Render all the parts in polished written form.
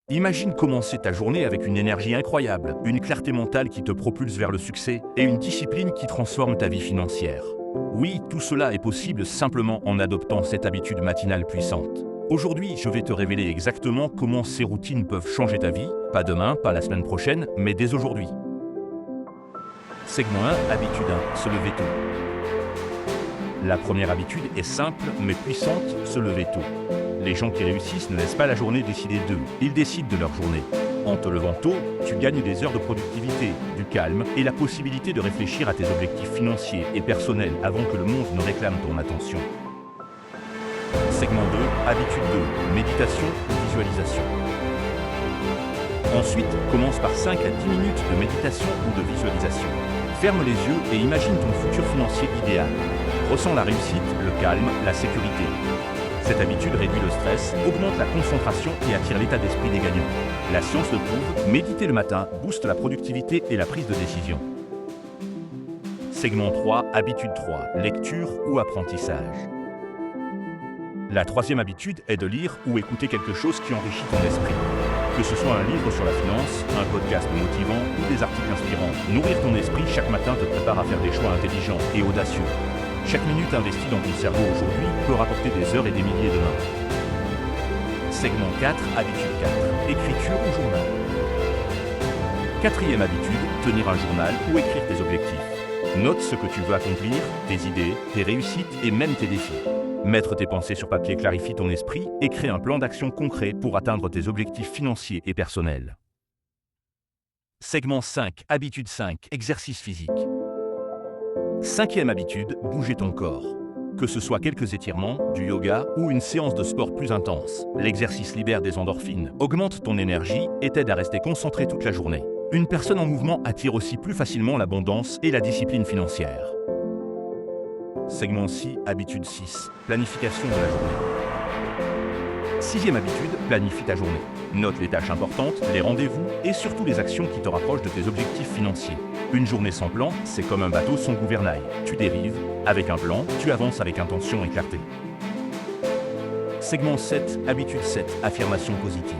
Imagine commencer ta journée avec une énergie incroyable, une clarté mentale qui te propulse vers le succès et une discipline qui transforme ta vie financière. Oui, tout cela est possible simplement en adoptant cette habitude matinale puissante. Aujourd'hui, je vais te révéler exactement comment ces routines peuvent changer ta vie, pas demain, pas la semaine prochaine, mais dès aujourd'hui. Segment 1, habitude 1, se lever tôt. La première habitude est simple mais puissante, se lever tôt. Les gens qui réussissent ne laissent pas la journée décider d'eux, ils décident de leur journée. En te levant tôt, tu gagnes des heures de productivité, du calme et la possibilité de réfléchir à tes objectifs financiers et personnels avant que le monde ne réclame ton attention. Segment 2, habitude 2, méditation ou visualisation. Ensuite, commence par 5 à 10 minutes de méditation ou de visualisation. Ferme les yeux et imagine ton futur financier idéal. Ressens la réussite, le calme, la sécurité. Cette habitude réduit le stress, augmente la concentration et attire l'état d'esprit des gagnants. La science le prouve, méditer le matin booste la productivité et la prise de décision. Segment 3, habitude 3, lecture ou apprentissage. La troisième habitude est de lire ou écouter quelque chose qui enrichit ton esprit. Que ce soit un livre sur la finance, un podcast motivant ou des articles inspirants, nourrir ton esprit chaque matin te prépare à faire des choix intelligents et audacieux. Chaque minute investie dans ton cerveau aujourd'hui peut rapporter des heures et des milliers demain. Segment 4, habitude 4, écriture ou journal. Quatrième habitude, tenir un journal ou écrire tes objectifs. Note ce que tu veux accomplir, tes idées, tes réussites et même tes défis. Mettre tes pensées sur papier clarifie ton esprit et crée un plan d'action concret pour atteindre tes objectifs financiers et personnels. Segment 5, habitude 5, exercice physique. Cinquième habitude, bouger ton corps. Que ce soit quelques étirements, du yoga ou une séance de sport plus intense, l'exercice libère des endorphines, augmente ton énergie et t'aide à rester concentré toute la journée. Une personne en mouvement attire aussi plus facilement l'abondance et la discipline financière. Segment 6, habitude 6, planification de la journée. Sixième habitude, planifie ta journée. Note les tâches importantes, les rendez-vous et surtout les actions qui te rapprochent de tes objectifs financiers. Une journée sans plan, c'est comme un bateau sans gouvernail. Tu dérives, avec un plan, tu avances avec intention et clarté. Segment 7, habitude 7, affirmation positive.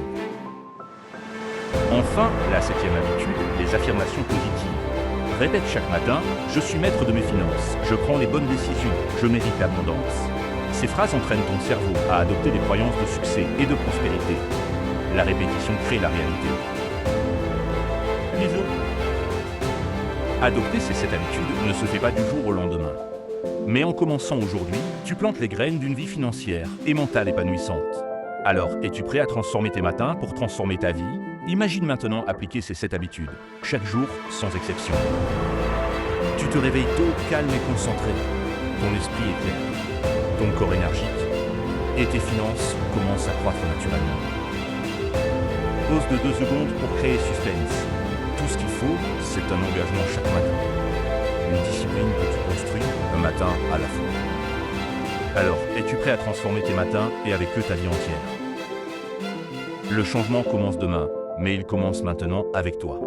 Enfin, la septième habitude, les affirmations positives. Répète chaque matin, je suis maître de mes finances, je prends les bonnes décisions, je mérite l'abondance. Ces phrases entraînent ton cerveau à adopter des croyances de succès et de prospérité. La répétition crée la réalité. Adopter ces 7 habitudes ne se fait pas du jour au lendemain. Mais en commençant aujourd'hui, tu plantes les graines d'une vie financière et mentale épanouissante. Alors, es-tu prêt à transformer tes matins pour transformer ta vie ? Imagine maintenant appliquer ces 7 habitudes, chaque jour sans exception. Tu te réveilles tôt, calme et concentré. Ton esprit est clair, ton corps énergique et tes finances commencent à croître naturellement. Pause de 2 secondes pour créer suspense. Tout ce qu'il faut, c'est un engagement chaque matin. Une discipline que tu construis un matin à la fois. Alors, es-tu prêt à transformer tes matins et avec eux ta vie entière ? Le changement commence demain, mais il commence maintenant avec toi.